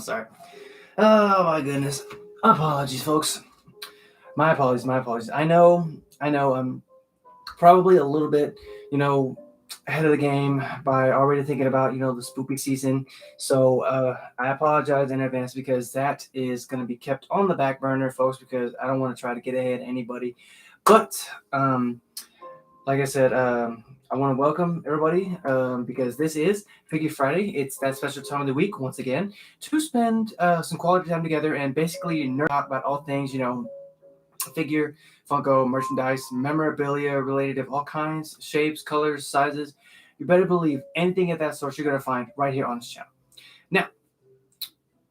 sorry. Oh my goodness. Apologies, folks. My apologies. I know. I'm probably a little bit, ahead of the game by already thinking about, the spooky season. So I apologize in advance because that is going to be kept on the back burner, folks, because I don't want to try to get ahead of anybody. But like I said, I want to welcome everybody because this is Figure Friday. It's that special time of the week, once again, to spend some quality time together and basically nerd out about all things, figure, Funko, merchandise, memorabilia related of all kinds, shapes, colors, sizes. You better believe anything of that sort you're going to find right here on this channel. Now,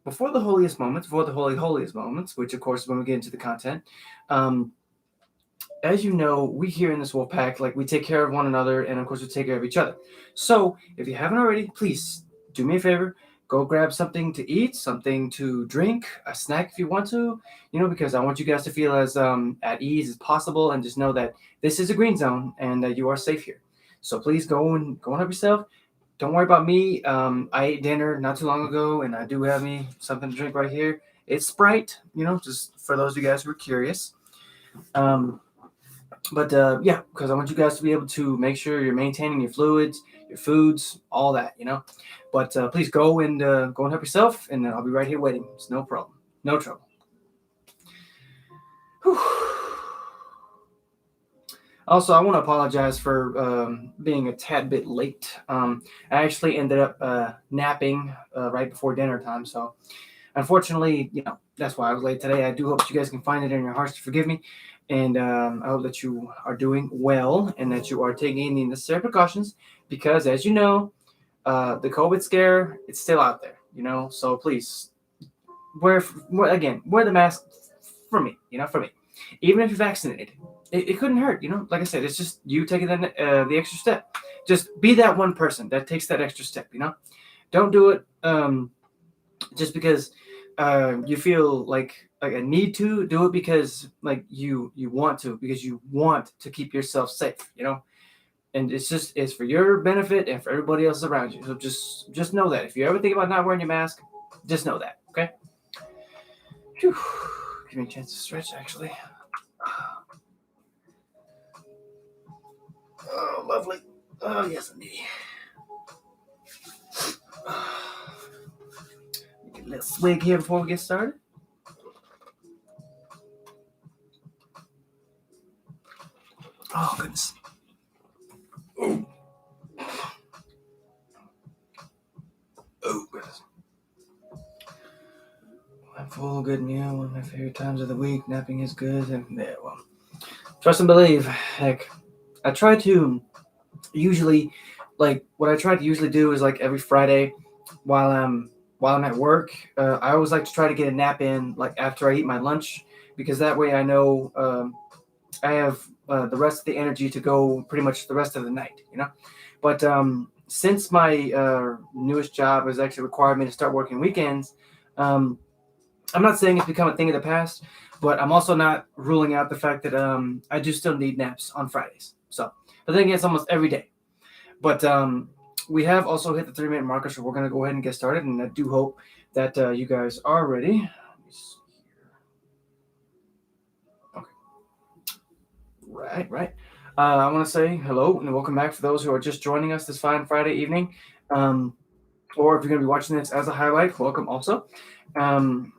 before the holiest moments, holiest moments, which of course is when we get into the content, as you know, we here in this wolf pack, we take care of one another, and of course we take care of each other. So if you haven't already, please do me a favor, go grab something to eat, something to drink, a snack if you want to, because I want you guys to feel as at ease as possible, and just know that this is a green zone and that you are safe here. So please go and help yourself. Don't worry about me. I ate dinner not too long ago, and I do have me something to drink right here. It's Sprite, just for those of you guys who are curious. But yeah, because I want you guys to be able to make sure you're maintaining your fluids, your foods, all that, But please go and help yourself, and I'll be right here waiting. It's no problem, no trouble. Whew. Also, I want to apologize for being a tad bit late. I actually ended up napping right before dinner time, so unfortunately, that's why I was late today. I do hope that you guys can find it in your hearts to forgive me. And I hope that you are doing well and that you are taking the necessary precautions because, as you know, the COVID scare, it's still out there, So please wear the mask for me, for me. Even if you're vaccinated, it couldn't hurt, Like I said, it's just you taking the extra step. Just be that one person that takes that extra step, Don't do it just because you feel like a need to do it because you want to, because you want to keep yourself safe, and it's for your benefit and for everybody else around you. So just know that if you ever think about not wearing your mask, just know that. Okay. Whew. Give me a chance to stretch, actually. Oh, lovely. Oh, yes, indeed. Get a little swig here before we get started. Oh, goodness. Oh, goodness. A full good meal, one of my favorite times of the week. Napping is good. And yeah, well, trust and believe. Heck, I try to usually, what I try to usually do is every Friday while I'm at work, I always like to try to get a nap in after I eat my lunch, because that way I know I have the rest of the energy to go pretty much the rest of the night, But since my newest job has actually required me to start working weekends, I'm not saying it's become a thing of the past, but I'm also not ruling out the fact that I do still need naps on Fridays. So, but then again, it's almost every day. But we have also hit the 3-minute marker, so we're going to go ahead and get started. And I do hope that you guys are ready. Let me see here. Okay. Right. I want to say hello and welcome back for those who are just joining us this fine Friday evening. Or if you're going to be watching this as a highlight, welcome also. But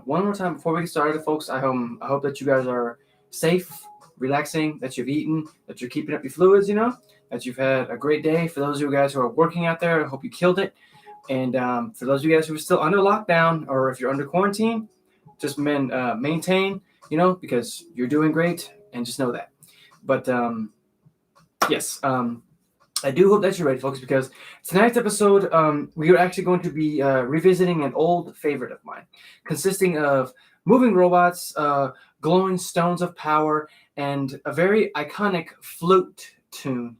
one more time before we get started, folks, I hope that you guys are safe, relaxing, that you've eaten, that you're keeping up your fluids, that you've had a great day. For those of you guys who are working out there, I hope you killed it. And for those of you guys who are still under lockdown, or if you're under quarantine, just maintain, because you're doing great, and just know that. But yes, I do hope that you're ready, folks, because tonight's episode, we are actually going to be revisiting an old favorite of mine, consisting of moving robots, glowing stones of power, and a very iconic flute tune,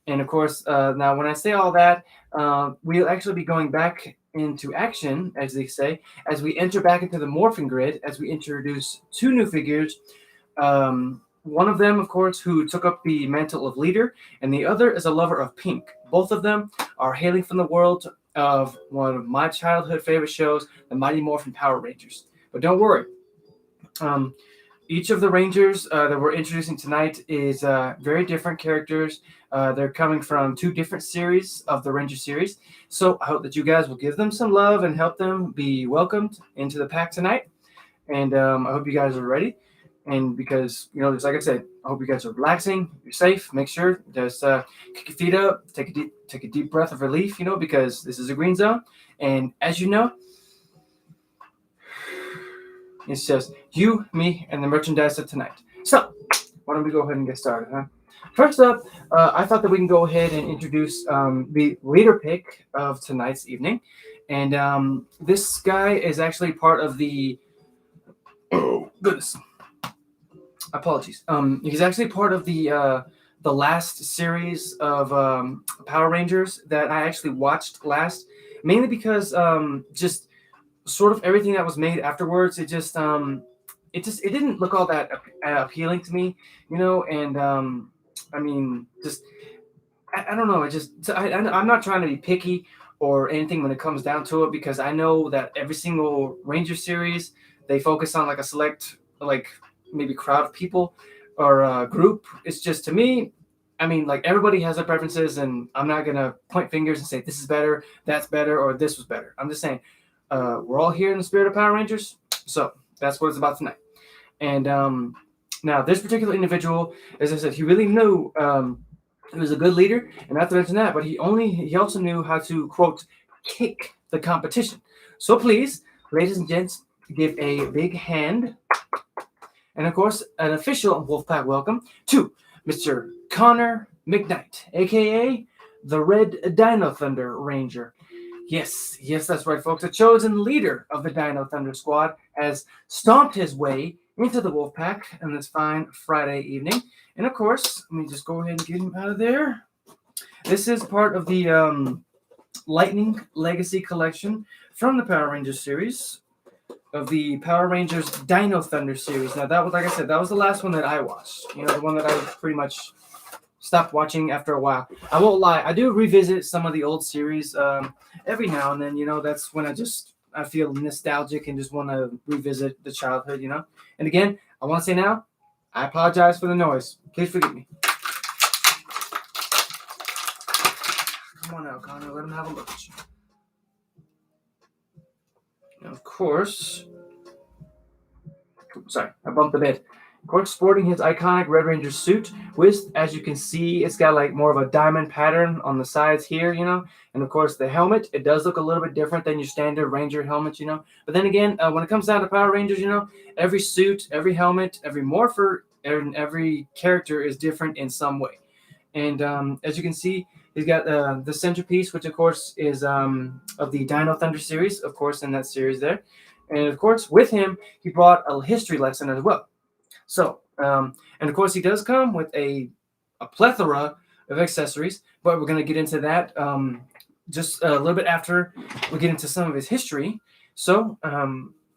And of course, now when I say all that, we'll actually be going back into action, as they say, as we enter back into the morphing grid, as we introduce 2 new figures. One of them, of course, who took up the mantle of leader, and the other is a lover of pink. Both of them are hailing from the world of one of my childhood favorite shows, the Mighty Morphin Power Rangers. But don't worry. Um, each of the Rangers that we're introducing tonight is very different characters. They're coming from two different series of the Ranger series. So I hope that you guys will give them some love and help them be welcomed into the pack tonight. And I hope you guys are ready. And because, just like I said, I hope you guys are relaxing, you're safe. Make sure just kick your feet up, take a deep breath of relief, because this is a green zone. And as you know, it's just you, me, and the merchandise of tonight. So, why don't we go ahead and get started, huh? First up, I thought that we can go ahead and introduce the leader pick of tonight's evening. And this guy is actually part of the... Oh, goodness. Apologies. He's actually part of the last series of Power Rangers that I actually watched last, mainly because just sort of everything that was made afterwards, it didn't look all that appealing to me, and I mean, just I don't know. I'm not trying to be picky or anything when it comes down to it, because I know that every single Ranger series, they focus on like a select, like maybe crowd of people or a group. It's just, to me, I mean, like, everybody has their preferences, and I'm not gonna point fingers and say this is better, that's better, or this was better. I'm just saying, we're all here in the spirit of Power Rangers, so that's what it's about tonight. And now this particular individual, as I said, he really knew he was a good leader, and not to mention that, but he also knew how to, quote, kick the competition. So please, ladies and gents, give a big hand, and of course, an official Wolfpack welcome to Mr. Connor McKnight, aka the Red Dino Thunder Ranger. Yes, that's right, folks. A chosen leader of the Dino Thunder Squad has stomped his way into the Wolfpack on this fine Friday evening. And of course, let me just go ahead and get him out of there. This is part of the Lightning Legacy Collection from the Power Rangers series, of the Power Rangers Dino Thunder series. Now, that was, like I said, that was the last one that I watched. The one that I pretty much stopped watching after a while. I won't lie, I do revisit some of the old series every now and then. That's when I feel nostalgic and just want to revisit the childhood. And again, I want to say now, I apologize for the noise. Please forgive me. Come on now, Connor, let him have a look at you. And of course, sorry, I bumped the bed. Of course, sporting his iconic Red Ranger suit with, as you can see, it's got like more of a diamond pattern on the sides here, and of course the helmet, it does look a little bit different than your standard Ranger helmet, but then again, when it comes down to Power Rangers, every suit, every helmet, every morpher, and every character is different in some way. And as you can see, he's got the centerpiece, which of course is of the Dino Thunder series, of course, in that series there. And of course, with him, he brought a history lesson as well. So, and of course, he does come with a plethora of accessories, but we're going to get into that just a little bit after we get into some of his history. So,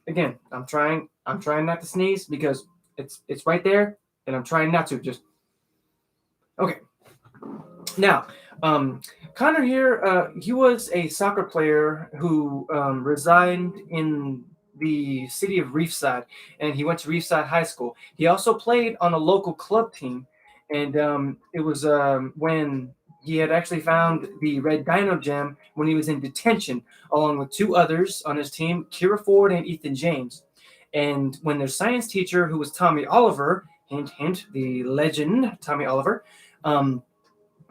again, I'm trying not to sneeze, because it's right there, and I'm trying not to. Just okay. Now, Connor here, he was a soccer player who resigned in the city of Reefside, and he went to Reefside High School. He also played on a local club team, and it was when he had actually found the Red Dino Gem when he was in detention, along with two others on his team, Kira Ford and Ethan James. And when their science teacher, who was Tommy Oliver, hint, hint, the legend Tommy Oliver,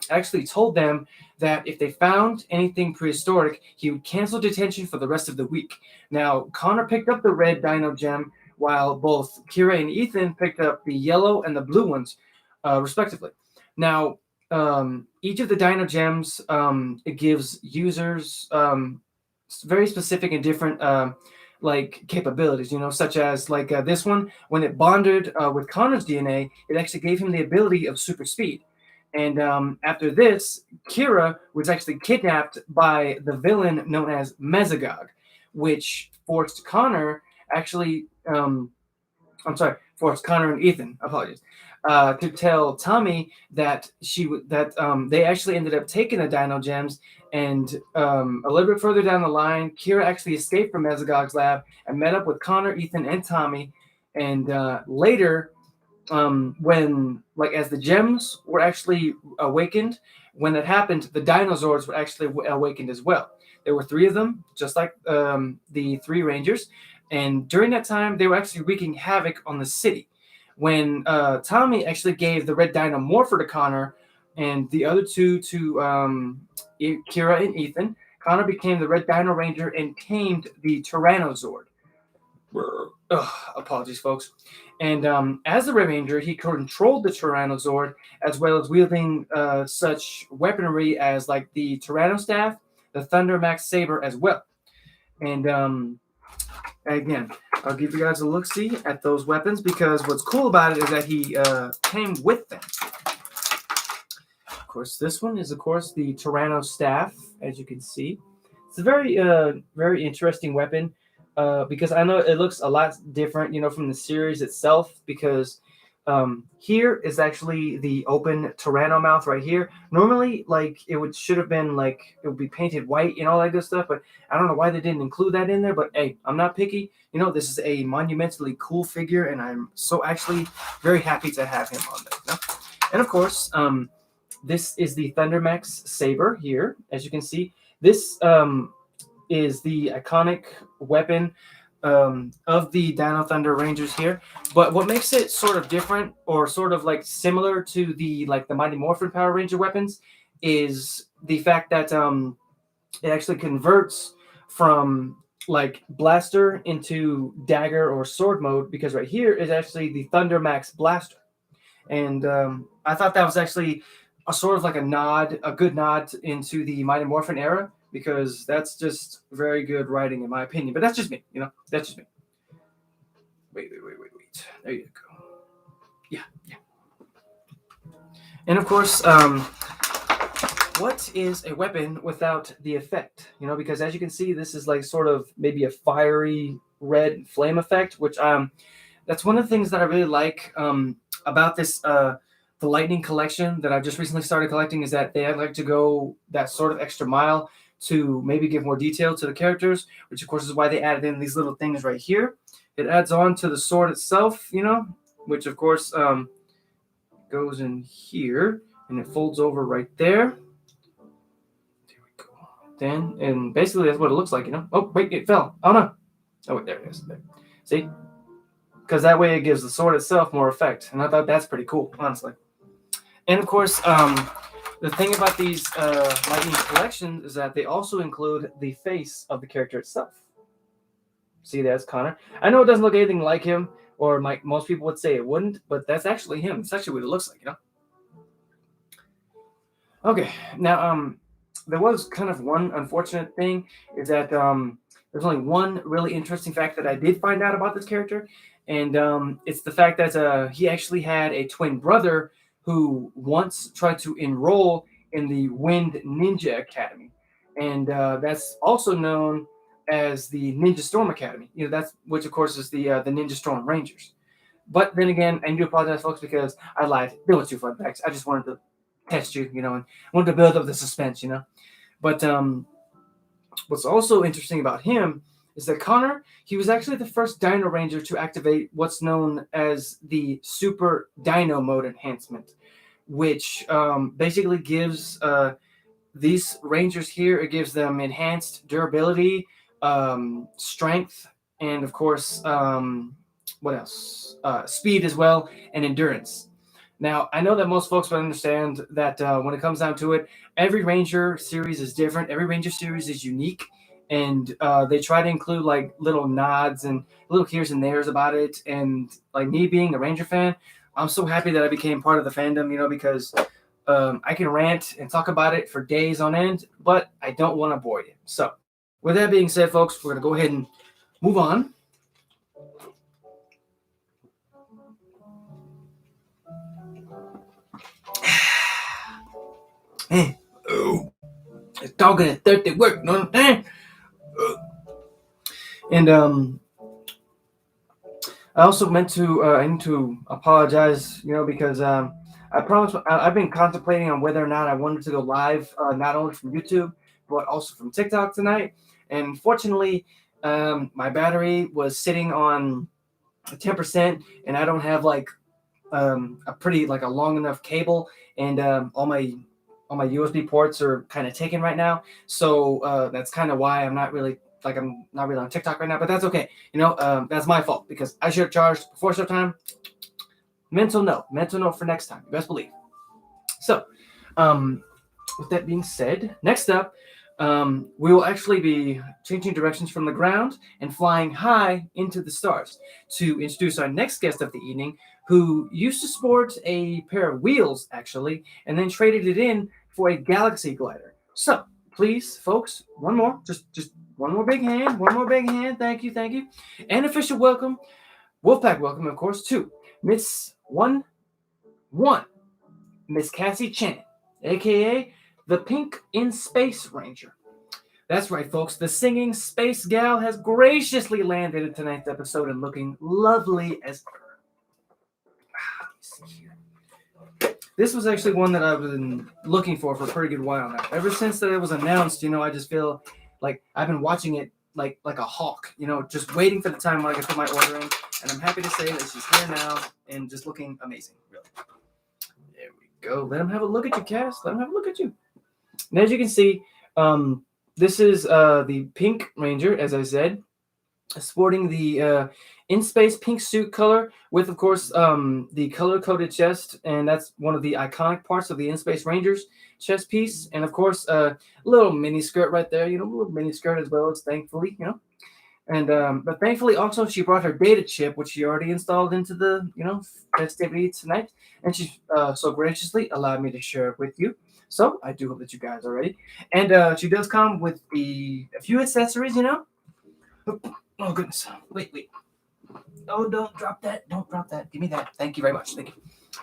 actually told them that if they found anything prehistoric, he would cancel detention for the rest of the week. Now, Connor picked up the Red Dino Gem, while both Kira and Ethan picked up the yellow and the blue ones, respectively. Now, each of the Dino Gems, it gives users very specific and different like capabilities, such as like this one, when it bonded with Connor's DNA, it actually gave him the ability of super speed. And after this, Kira was actually kidnapped by the villain known as Mesogog, which forced Connor or it's Connor and Ethan, apologies, to tell Tommy that they actually ended up taking the Dino Gems, and a little bit further down the line, Kira actually escaped from Mesogog's lab and met up with Connor, Ethan, and Tommy, and later, when as the gems were actually awakened, when that happened, the dinosaurs were actually awakened as well. There were 3 of them, just like the 3 Rangers. And during that time, they were actually wreaking havoc on the city. When Tommy actually gave the red dino morpher to Connor and the other 2 to Kira and Ethan, Connor became the red dino ranger and tamed the Tyrannosaur. Apologies, folks. And as the Red Ranger, he controlled the Tyrannosaur, as well as wielding such weaponry as like the Tyrannostaff, the Thunder Max Sabre as well. And again, I'll give you guys a look-see at those weapons, because what's cool about it is that he came with them. Of course, this one is, of course, the Tyrannostaff, as you can see. It's a very, very interesting weapon. Because I know it looks a lot different, from the series itself, because here is actually the open Tyranno mouth right here. Normally, should have been it would be painted white and all that good stuff, but I don't know why they didn't include that in there. But hey, I'm not picky. This is a monumentally cool figure, and I'm so actually very happy to have him on there. And of course, this is the Thunder Max Sabre here, as you can see. This is the iconic weapon of the Dino Thunder Rangers here. But what makes it sort of different, or sort of similar to the Mighty Morphin Power Ranger weapons, is the fact that it actually converts from blaster into dagger or sword mode, because right here is actually the Thunder Max Blaster. And I thought that was actually a sort of a good nod into the Mighty Morphin era, because that's just very good writing, in my opinion. But that's just me, That's just me. Wait. There you go. Yeah. And of course, what is a weapon without the effect? Because as you can see, this is sort of maybe a fiery red flame effect, which that's one of the things that I really like about this the Lightning collection that I've just recently started collecting, is that they like to go that sort of extra mile to maybe give more detail to the characters, which of course is why they added in these little things right here. It adds on to the sword itself, which of course goes in here, and it folds over right there. There we go. Then, and basically that's what it looks like, Oh, wait, it fell. Oh no. Oh, wait, there it is. There. See? Because that way it gives the sword itself more effect, and I thought that's pretty cool, honestly. And of course, the thing about these Lightning collections is that they also include the face of the character itself. See, that's Connor. I know it doesn't look anything like him, or most people would say it wouldn't, but that's actually him. It's actually what it looks like, Okay, now there was kind of one unfortunate thing, is that there's only one really interesting fact that I did find out about this character, and it's the fact that he actually had a twin brother who once tried to enroll in the Wind Ninja Academy, and that's also known as the Ninja Storm Academy. That's which of course is the Ninja Storm Rangers. But then again, I do apologize, folks, because I lied. There was 2 fun facts. I just wanted to test you, and wanted to build up the suspense, But what's also interesting about him is that Connor, he was actually the first Dino Ranger to activate what's known as the Super Dino Mode enhancement, which basically gives these Rangers here, it gives them enhanced durability, strength, and of course, what else? Speed as well, and endurance. Now, I know that most folks would understand that when it comes down to it, every Ranger series is different. Every Ranger series is unique. And they try to include little nods and little here's and there's about it. And me being a Ranger fan, I'm so happy that I became part of the fandom, because I can rant and talk about it for days on end, but I don't want to bore you. So with that being said, folks, we're going to go ahead and move on. It's talking at 30 work, you know what I'm saying? And I also meant to I need to apologize, because I promise I've been contemplating on whether or not I wanted to go live, not only from YouTube but also from TikTok tonight. And fortunately, my battery was sitting on 10%, and I don't have like a pretty like a long enough cable, and all my USB ports are kind of taken right now. So that's kind of why I'm not really on TikTok right now. But that's okay. That's my fault because I should have charged before showtime. Mental note for next time. You best believe. So, um, with that being said, next up, we will actually be changing directions from the ground and flying high into the stars to introduce our next guest of the evening, who used to sport a pair of wheels, actually, and then traded it in for a galaxy glider. So, please, folks, one more, just one more big hand, one more big hand. Thank you, thank you. And official welcome, Wolfpack welcome, of course, to Miss One, Miss Cassie Chan, aka the Pink in Space Ranger. That's right, folks. The singing space gal has graciously landed in tonight's episode and looking lovely as ever. Let me see here. This was actually one that I've been looking for a pretty good while now. Ever since that it was announced, I just feel like I've been watching it like a hawk, just waiting for the time when I can put my order in. And I'm happy to say that she's here now and just looking amazing, really. There we go. Let him have a look at you, Cass. Let him have a look at you. And as you can see, this is the Pink Ranger, as I said, sporting the in-space pink suit color with, of course, the color-coded chest, and that's one of the iconic parts of the in-space Ranger's chest piece. And, of course, a little mini skirt right there, a little mini skirt as well, thankfully, And but thankfully, also, she brought her data chip, which she already installed into the, festivity tonight, and she so graciously allowed me to share it with you. So I do hope that you guys are ready. And she does come with a few accessories, Oh goodness! Wait! Oh, don't drop that! Don't drop that! Give me that! Thank you very much. Thank you.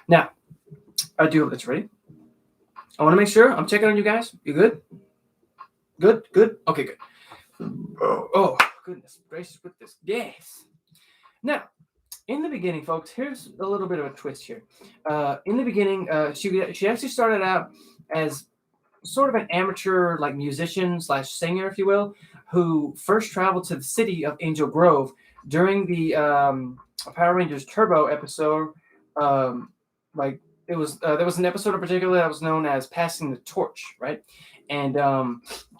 Now, I do hope that you're ready. I want to make sure I'm checking on you guys. You good? Good. Okay, good. Oh goodness gracious with this. Yes. Now, in the beginning, folks, here's a little bit of a twist here. In the beginning, she actually started out as sort of an amateur like musician slash singer, if you will, who first traveled to the city of Angel Grove during the Power Rangers Turbo episode. Like it was there was an episode in particular that was known as Passing the Torch, right? And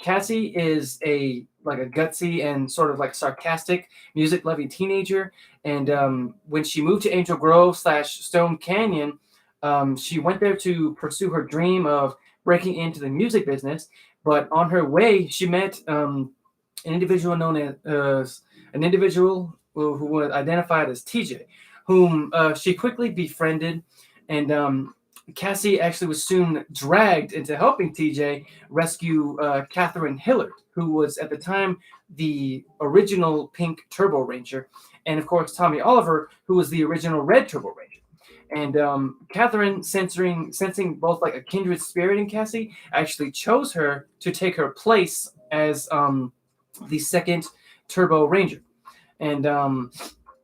Cassie is a gutsy and sort of like sarcastic music loving teenager. And when she moved to Angel Grove slash Stone Canyon, she went there to pursue her dream of breaking into the music business. But on her way, she met an individual known as an individual who was identified as TJ, whom she quickly befriended. And Cassie actually was soon dragged into helping TJ rescue Catherine Hillard, who was at the time the original Pink Turbo Ranger, and of course Tommy Oliver, who was the original Red Turbo Ranger. And Catherine, sensing both like a kindred spirit in Cassie, actually chose her to take her place as the second Turbo Ranger. And oh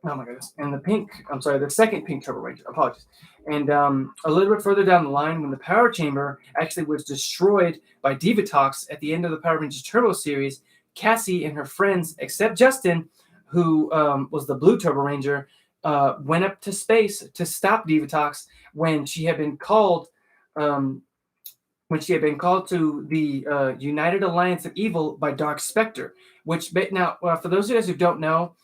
my goodness, and the second Pink Turbo Ranger. Apologies. And a little bit further down the line, when the power chamber actually was destroyed by Divatox at the end of the Power Rangers Turbo series, Cassie and her friends, except Justin, who was the Blue Turbo Ranger, went up to space to stop Divatox when she had been called to the United Alliance of Evil by Dark Spectre. Which now, for those of you guys who don't know,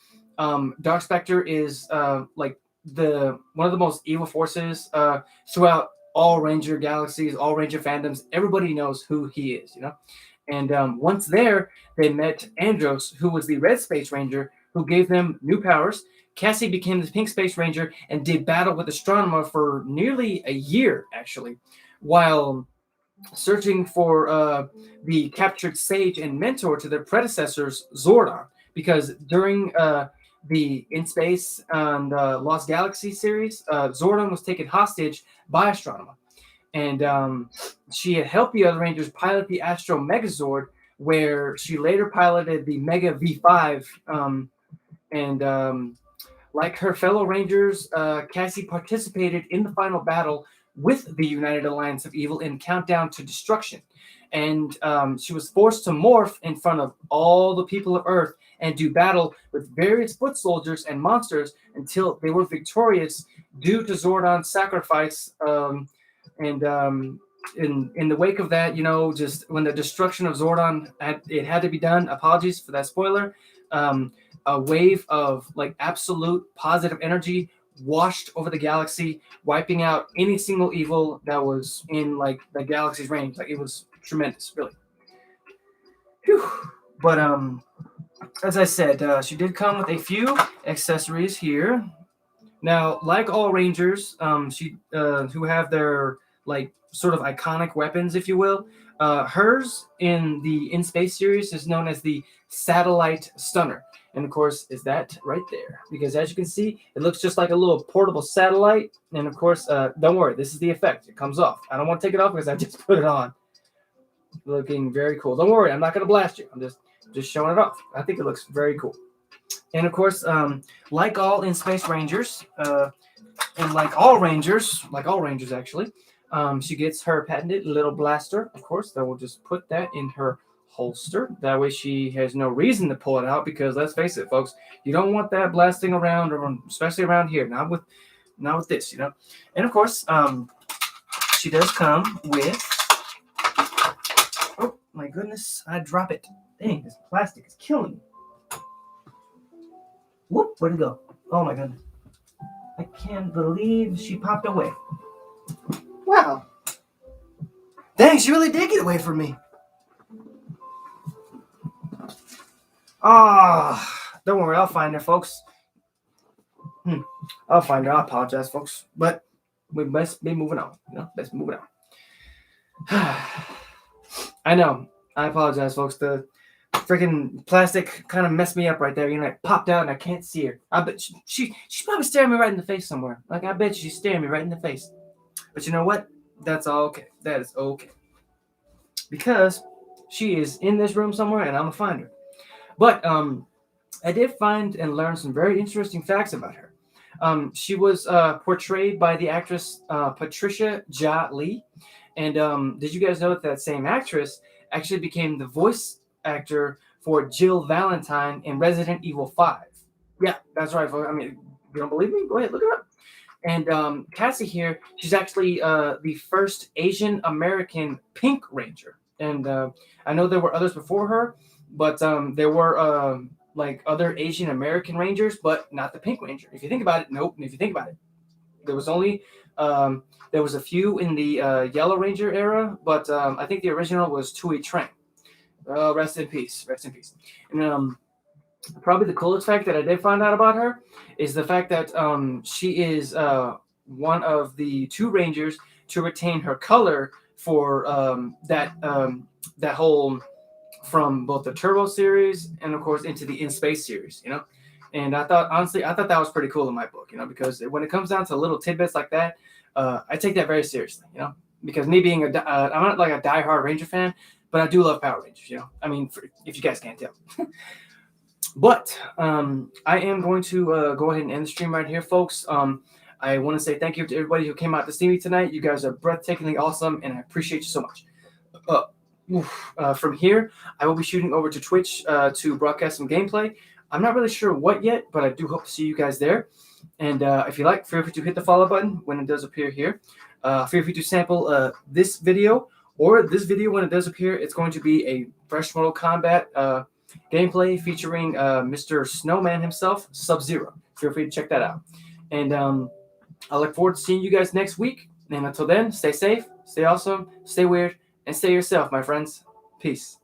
Dark Spectre is like one of the most evil forces throughout all Ranger galaxies, all Ranger fandoms. Everybody knows who he is, And once there, they met Andros, who was the Red Space Ranger, who gave them new powers. Cassie became the Pink Space Ranger and did battle with Astronomer for nearly a year, actually, while searching for the captured sage and mentor to their predecessors, Zordon, because during the In Space and Lost Galaxy series, Zordon was taken hostage by Astronomer. And she had helped the other Rangers pilot the Astro Megazord, where she later piloted the Mega V5. Like her fellow Rangers, Cassie participated in the final battle with the United Alliance of Evil in Countdown to Destruction. And she was forced to morph in front of all the people of Earth and do battle with various foot soldiers and monsters until they were victorious due to Zordon's sacrifice. And in the wake of that, just when the destruction of Zordon had to be done. Apologies for that spoiler. A wave of like absolute positive energy washed over the galaxy, wiping out any single evil that was in like the galaxy's range. Like it was tremendous, really. Whew. But as I said, she did come with a few accessories here. Now, like all Rangers, who have their like sort of iconic weapons, if you will, hers in the In Space series is known as the Satellite Stunner. And of course, is that right there? Because as you can see, it looks just like a little portable satellite. And of course, don't worry, this is the effect. It comes off. I don't want to take it off because I just put it on. Looking very cool. Don't worry, I'm not going to blast you. I'm just showing it off. I think it looks very cool. And of course, like all In Space Rangers, and like all Rangers actually, she gets her patented little blaster. Of course, then we'll just put that in her holster. That way she has no reason to pull it out because let's face it, folks, you don't want that blasting around, especially around here. Not with this, And of course, she does come with. Oh my goodness! I drop it. Dang, this plastic is killing me. Whoop! Where'd it go? Oh my goodness! I can't believe she popped away. Wow! Dang, she really did get away from me. Don't worry, I'll find her, folks. I'll find her. I apologize, folks, but we best be moving on. Let's move it on. I know. I apologize, folks. The freaking plastic kind of messed me up right there. It popped out and I can't see her. I bet she's probably staring me right in the face somewhere. Like I bet she's staring me right in the face. But you know what? That's all okay. That is okay. Because she is in this room somewhere and I'm gonna find her. But I did find and learn some very interesting facts about her. She was portrayed by the actress Patricia Ja Lee. And did you guys know that same actress actually became the voice actor for Jill Valentine in Resident Evil 5? Yeah, that's right. I mean, you don't believe me? Go ahead, look it up. And Cassie here, she's actually the first Asian American Pink Ranger. And I know there were others before her, but there were like other Asian American Rangers, but not the Pink Ranger. If you think about it, nope. And if you think about it, there was only there was a few in the Yellow Ranger era, but I think the original was Tui Trang. Rest in peace. Rest in peace. And probably the coolest fact that I did find out about her is the fact that she is one of the two Rangers to retain her color for that whole from both the Turbo series and of course into the In Space series, And I thought that was pretty cool in my book, because when it comes down to little tidbits like that, I take that very seriously, because me being I'm not like a diehard Ranger fan, but I do love Power Rangers, I mean, if you guys can't tell. But I am going to go ahead and end the stream right here, folks. I want to say thank you to everybody who came out to see me tonight. You guys are breathtakingly awesome, and I appreciate you so much. From here, I will be shooting over to Twitch to broadcast some gameplay. I'm not really sure what yet, but I do hope to see you guys there. And if you like, feel free to hit the follow button when it does appear here. Feel free to sample this video or this video when it does appear. It's going to be a fresh Mortal Kombat gameplay featuring Mr. Snowman himself, Sub-Zero. Feel free to check that out. And I look forward to seeing you guys next week. And until then, stay safe, stay awesome, stay weird, and stay yourself, my friends. Peace.